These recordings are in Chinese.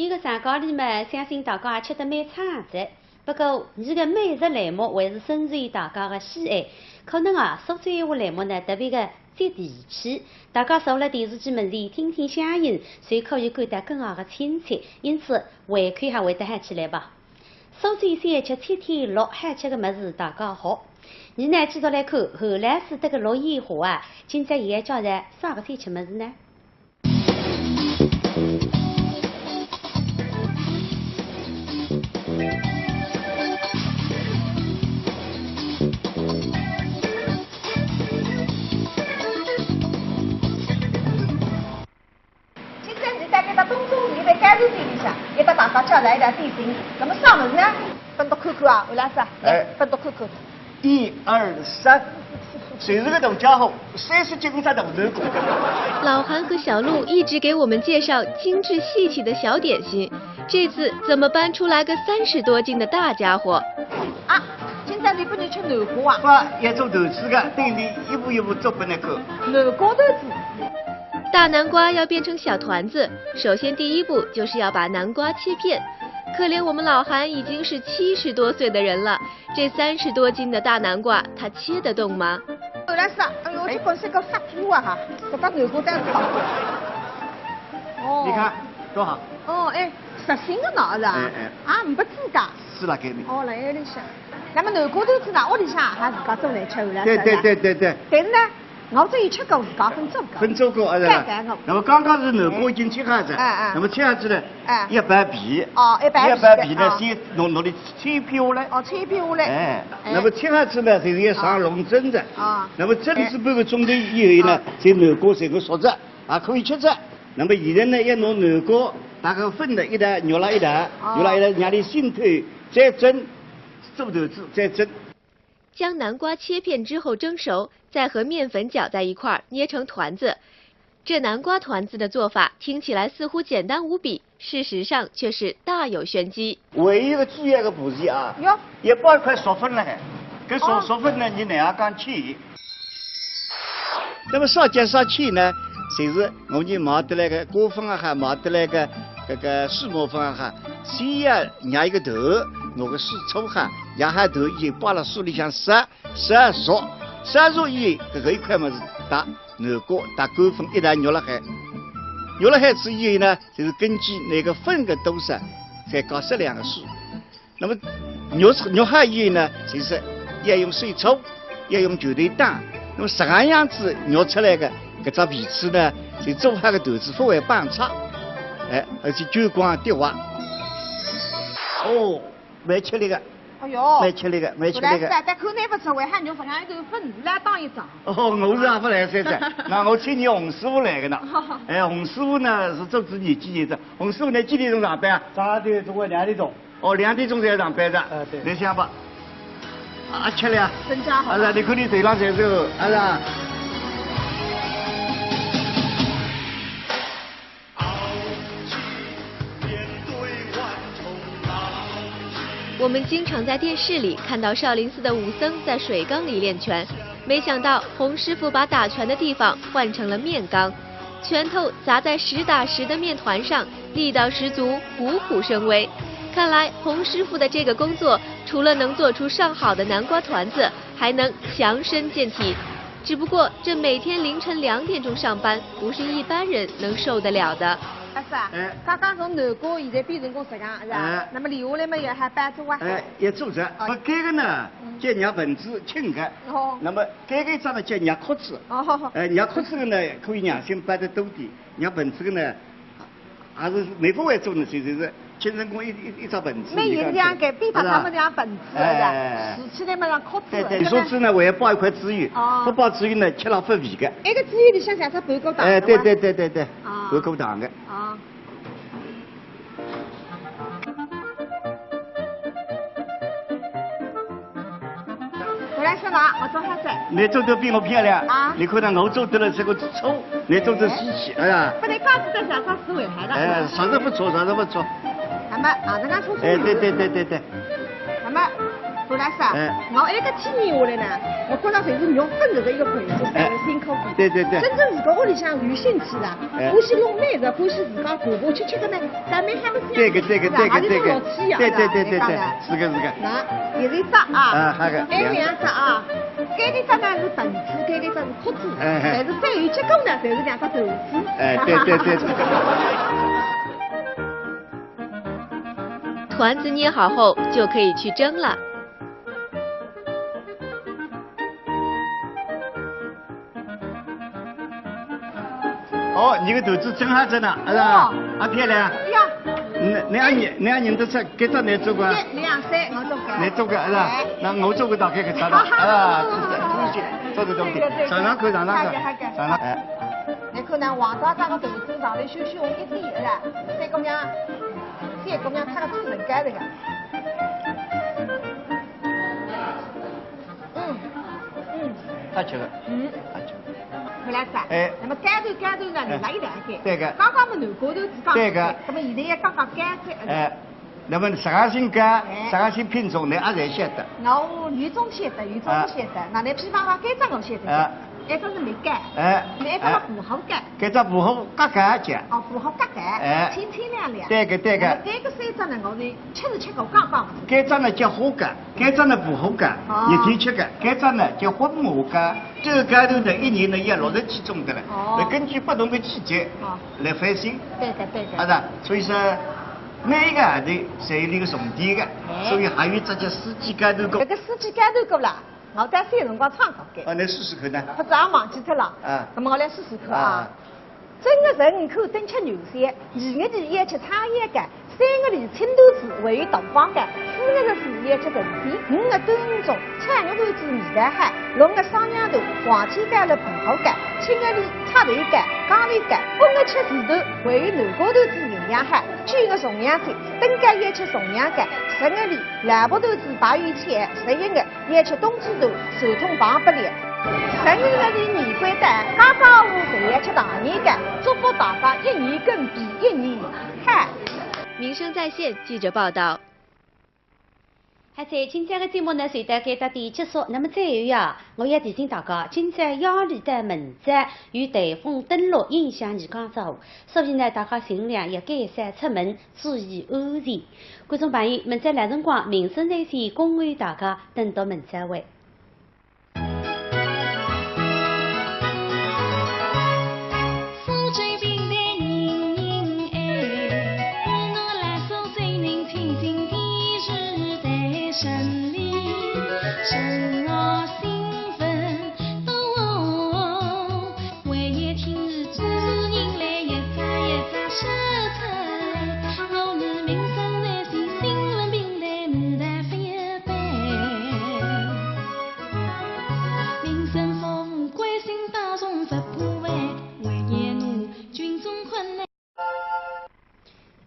伊个上高里嘛，相信大家也吃得蛮差的。不过，伊个美食类目还是深受大家的喜爱。可能苏州闲话类目呢特别的接地气，大家坐辣电视机门前听听声音，就可以感到更加的亲切，因此胃口还会得喊起来吧。苏州三吃七天六喊吃的么子大家好。你呢继续来看荷兰市这个落烟花啊，今朝也叫人啥个天吃么子呢？一个大家叫来的点心，那么啥么子呢？分到看看啊，魏老师，来分到看看。1、2、3，谁是个大家伙？30斤才大头骨。老韩和小鹿一直给我们介绍精致细气的小点心，这次怎么搬出来个30多斤的大家伙？啊，今朝你不能吃南瓜啊？要做投资的，等你一步一步做给你看。南瓜投资。大南瓜要变成小团子，首先第一步就是要把南瓜切片。可怜我们老韩已经是70多岁的人了，这30多斤的大南瓜，他切得动吗？魏老师，哎呦，这光是个发苦啊哈，这把南瓜单炒。哦。你看多好。哦，哎，实心的呢是吧？啊，不自家。是了，给你。哦，来里向。那么南瓜头子呢，屋里向还自家做来吃魏老师。对。但是呢。我这一吃过，自家分做过，是吧？那么刚刚是南瓜已经切下子，那么切下子呢，一掰皮，一掰皮呢，先弄的切片下来，切片下来，那么切下子呢，就是要上笼蒸的，那么蒸至半个钟头以后呢，这南瓜才会熟着，也可以吃着。那么现在呢，要拿南瓜大概分的一袋，捏了一袋，让它浸透，再蒸，做豆子再蒸。将南瓜切片之后蒸熟，再和面粉搅在一块儿捏成团子。这南瓜团子的做法听起来似乎简单无比，事实上却是大有玄机。唯一的注意个步骤啊，要包一块熟粉了，搿熟粉呢，你哪样讲切？那么少加少切呢，就是我们买得来个果粉啊哈，买得来个水磨粉啊哈，先要压一个头。拿个水搓下，压下头以后，把辣水里向杀熟以后，搿一块么子打南瓜打干粉一大捏了海，捏了海之以后呢，就是根据那个粉的多少，再搞适量的水。那么捏好以后呢，就是要用水搓，要用球头打。那么这个样子捏出来的搿只皮子呢，就做好个豆子不会棒擦，而且久光滴滑。哦。蛮吃力个，哎呦，蛮吃力个。但口内不吃，为啥你不让一头粉来当一张？哦，我是也不来三张，那我请你洪师傅来个呢。洪师傅呢是做年纪的，洪师傅呢几点钟上班啊？早点中午2点钟。哦，2点钟才上班的。对。你想吧，吃力啊。增加好。你看你腿上才是，我们经常在电视里看到少林寺的武僧在水缸里练拳，没想到洪师傅把打拳的地方换成了面缸，拳头砸在实打实的面团上，力道十足，虎虎生威。看来洪师傅的这个工作，除了能做出上好的南瓜团子，还能强身健体。只不过这每天凌晨2点钟上班，不是一般人能受得了的。是啊，刚刚从南瓜现在变成个实缸，是吧？那么留下来嘛也还搬做啊？要做着。不这个呢，叫捏盆子轻个。那么这个张呢叫捏壳子。捏壳子个呢可以让心搬得多点，捏盆子个呢，还是没法会做呢，就是金成功一张盆子。那也这样改，比把他们这样盆子，是吧？拾起来嘛让壳子。对。你说子呢，我要包一块孜鱼，不包孜鱼呢吃了不味个。那个孜鱼里向像只半个糖。对，半个糖个。回来说哪？我做好噻。你做得比我漂亮你看到我做得了这个粗，你做得稀奇，不能刚子在想啥思维还的。啥都不错。那么这个粗粗。对。那么杜老师啊，我埃个体验下来呢，我觉着侪是肉真实的一个环境，才是辛苦的。对对对。真正自个屋里向有兴趣啦，欢喜弄美食，欢喜自家爬爬吃吃的呢，咱们还不是这个，对，对，是个。那现在只啊，还有两只啊，搿个只呢是凳子，搿个只是桌子，但是再有结构呢，侪是两只凳子。对。团子捏好后就可以去蒸了。哦，你个肚子蒸好着呢，是吧？啊，漂亮。哎呀，你认得出搿只你做过？两三我做过。你做过是吧？那我做过大概搿只了，啊，做得东西，上上看。你看呢，黄大家个肚子上来小小一点是吧？三姑娘她个做成干这个。好吃个。好吃。回来噻。那么干头呢，留了一两根。对个。刚刚么南瓜头子刚。对个。那么现在也刚刚干开。那么啥个性干，啥个性品种，你也侪晓得。我语种晓得，语种不晓得。那你比方讲干只我晓得。一只是没干。那一只嘛不好干。搿只不好夹夹吃。哦，不好夹夹。清亮亮。对个。搿个三只呢，我是吃过刚刚。搿只呢叫好夹，搿只呢不好夹，热天吃的。搿只呢叫混磨夹，这个夹头呢一年呢要60几种的了，来根据不同的季节来翻新。对个。是吧？所以说每一个行头侪有那个重点的，所以还有这叫四季夹头糕。搿个四季夹头糕啦，我在三辰光创造的。你试试看呢？或者也忘记脱了。那么我来试试看啊。正月15口灯吃牛三，2月里要吃苍叶干，3月里青豆子还有豆浆干，4月14要吃陈皮，5月端午中7月头子米蛋海，6月双羊头黄芪干了茼蒿干，7月里插头干、咖喱干，8月吃石头还有南瓜头子营养海，9月重阳节灯干要吃重阳干，10月里腊八头子白玉签，11月要吃冬至头手痛棒不裂。12月里年关蛋，家家户侪要吃大年干，祝福大家一年更比一年嗨。民生在线记者报道。好在今朝的节目呢，随到该到点结束。那么最后呀，我要提醒大家，今朝幺里的门站与台风登陆影响宜江州，所以呢，大家尽量要改善出门，注意安全。观众朋友，门站来辰光，民生在线恭欢大家登到门站位。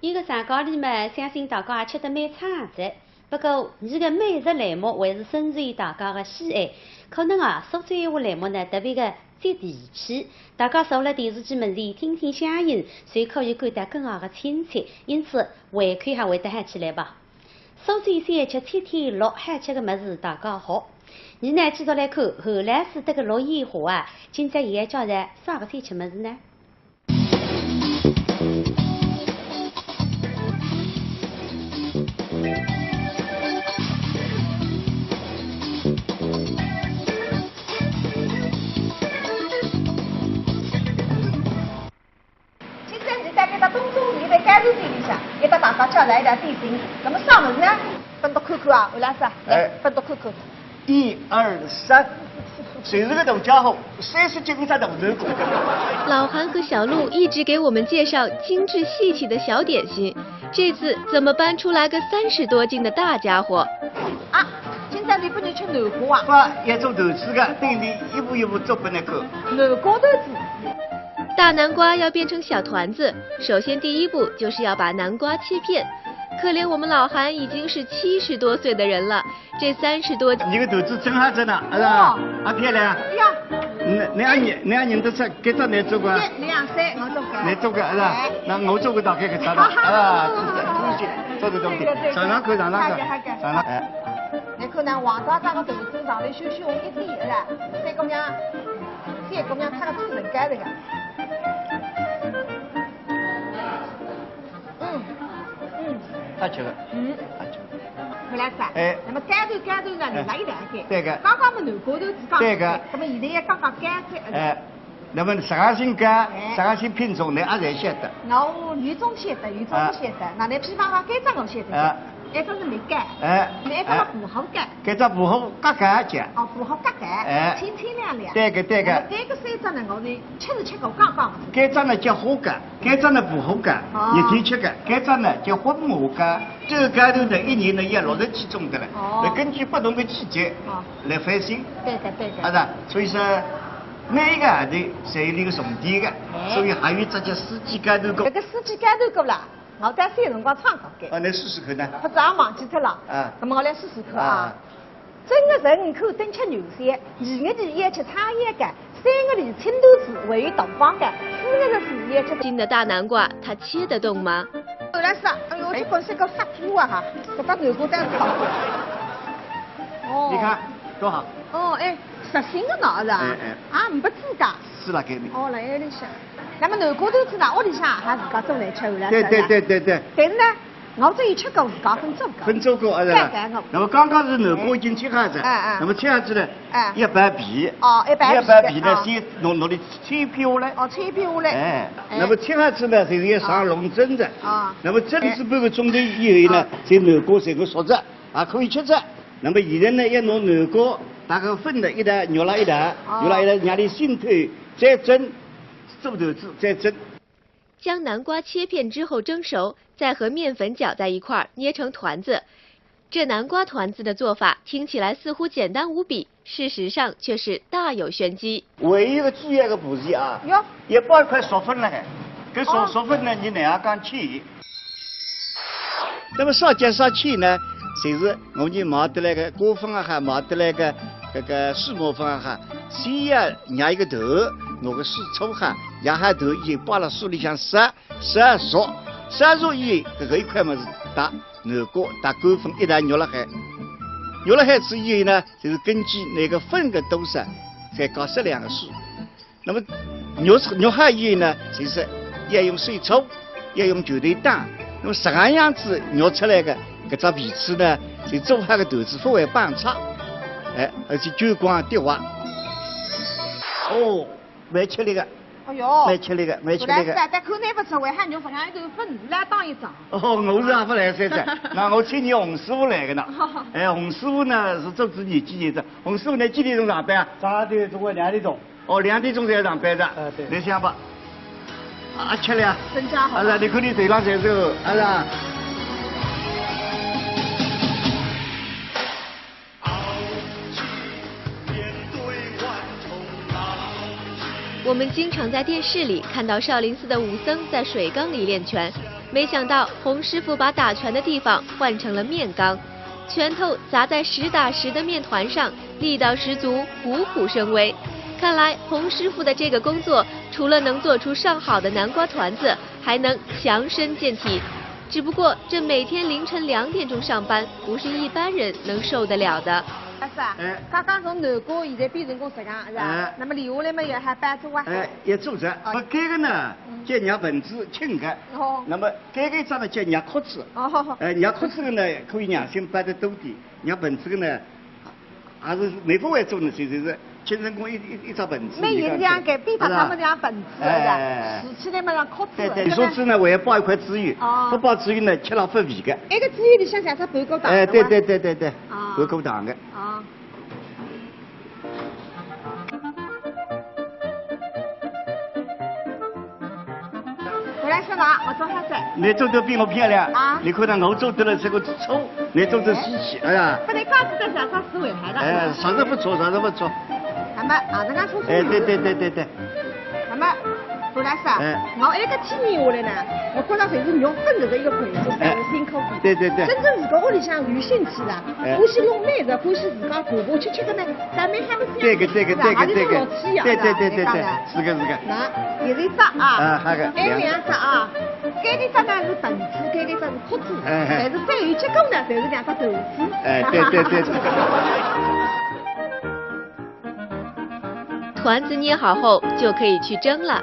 一个上高里嘛，相信大家也吃得蛮差的。不过，你个美食栏目还是深受大家的喜爱。可能啊，苏州话栏目呢特别的接地气，大家坐了电视机门前听听声音，就可以感到更加的亲切。因此，胃口还会得喊起来吧。苏州3吃天天乐，喊吃个么子大家好。你呢，继续来看荷兰式这个落烟花啊，今朝也叫人啥个天吃么子呢？一个大家叫来一点点心，那么啥么子呢？分到看看啊，魏老师，来分到看看。1、2、3，谁是个大家伙？39斤大头。老韩和小鹿一直给我们介绍精致细气的小点心，这次怎么搬出来个30多斤的大家伙？啊，今朝你不能吃南瓜啊？把一种豆子个，等你一步一步做给你看。南瓜豆子。大南瓜要变成小团子，首先第一步就是要把南瓜切片。可怜我们老韩已经是70多岁的人了，这30多你个肚子蒸好着呢，是吧？啊，漂亮。哎呀，你也认得出搿只你做过？2、3我做过。你做过是吧？那我做过大概搿只了，啊，做得东西，上上看。看呢，黄渣渣的头子上来小小红一点的啦，三姑娘穿个粗人盖的个。他吃了。回来噻。哎。那么干豆呢，另外一两盖。对个。刚刚么南瓜头子刚。对个。那么现在也刚刚干菜。哎。那么啥个性干，啥个性品种，你也侪晓得。我语种晓得，语种不晓得。那譬方讲干蔗我晓得。一个是没干。另一个嘛不好干。干蔗不好夹夹吃。不好夹夹。清亮亮。对个。这个三只呢，我是吃过刚刚。干蔗呢叫好夹，干蔗呢不好夹，热天吃的。干蔗呢叫混合夹，这个夹头呢一年呢要60几种的了，来根据不同的季节来翻新。对个。是，所以说每一个行头侪有那个重点的，所以还有这叫四季干豆糕。这个四季干豆糕啦，我在三辰光创造的。你试试看呢？不早忘记脱了。那么我来试试看啊。正月15口等吃牛山，2月1吃茶叶干，3月里青豆子位于东方干，4月4日吃。新的大南瓜，它切得动吗？后来是，哎呦，这本是个发苦啊哈，这把南瓜蛋炒过。你看多好。实心的脑子啊，不自家。是了，给你。来有点香。那么南瓜豆子呢，屋里向还自家种来吃，后来对。但是呢，我只有吃过，自家分做过。那么刚刚是南瓜已经切下子，那么切下子呢，一掰皮。一掰皮呢，先弄的切片下来。切片下来。那么切下子呢，就是要上笼蒸的。那么蒸是半个钟头以后呢，这南瓜才会熟着，可以吃着。那么现在呢，要拿南瓜打个粉的一袋，捏了一袋，让它浸透，再蒸，做豆子再蒸。将南瓜切片之后蒸熟，再和面粉搅在一块儿，捏成团子。这南瓜团子的做法听起来似乎简单无比，事实上却是大有玄机。唯一的注意个步骤啊，要包一块熟粉了还，搿熟粉呢，你哪样讲切？那么烧结烧切呢？就是我们买得来个果粉啊哈，买得来个水磨粉啊哈，先要捏一个头，拿个水搓哈，压下头以后，把了水里向杀熟以后，这一块么是打南瓜打果粉一旦捏了海之后呢，就是根据那个粉的多少，再搞适量的水。那么捏好以后呢，就是要用水搓，要用球头打，那么什么样子捏出来的？搿只皮子呢，就做好个豆子分为半叉，而且久光滴滑。蛮吃力个。蛮吃力个。但口难不吃，为啥肉不像一头粉来当一张？我是也不来三只，那我请你洪师傅来个呢。洪师傅呢是做子年几点钟？洪师傅呢几点钟上班啊？8点钟或2点钟。2点钟才上班的。对。你想吧，吃力啊。增加好。你看你腿上才是，我们经常在电视里看到少林寺的武僧在水缸里练拳，没想到洪师傅把打拳的地方换成了面缸，拳头砸在实打实的面团上，力道十足，虎虎生威。看来洪师傅的这个工作，除了能做出上好的南瓜团子，还能强身健体。只不过这每天凌晨2点钟上班，不是一般人能受得了的。刚刚从南瓜现在变成实干是吧？那么留下来嘛也还搬做啊？也做着。这个呢叫捏盆子轻的。那么这个张呢叫捏壳子。捏壳子的呢可以让心搬得多点，捏盆子的呢还是没法会做呢，就是清晨工一张盆子。没人这样给比他们这样盆子的，吃起来嘛像壳子。对，说子呢我要包一块孜鱼，不包孜鱼呢吃了发胃的。那个孜鱼里向像它半个糖。对，半个糖的。来是吧？我做下子。你做得比我漂亮你看到我做得了这个粗，你做得稀奇，不能刚子在上上思维还的。啥都不错。那么这个说。对。那么后来是我一个天年下来呢，我觉得侪是肉分的一个工作，才是辛苦对。真正自个屋里向有兴趣的，欢喜弄妹子，欢喜自家爬爬吃的呢，咱们还不是这个，对，是个。那是个。有一只还有2只搿个只呢是盆子，搿个只只是裤子，但是最后结果呢，就是两只豆子。哎，对。团子捏好后就可以去蒸了。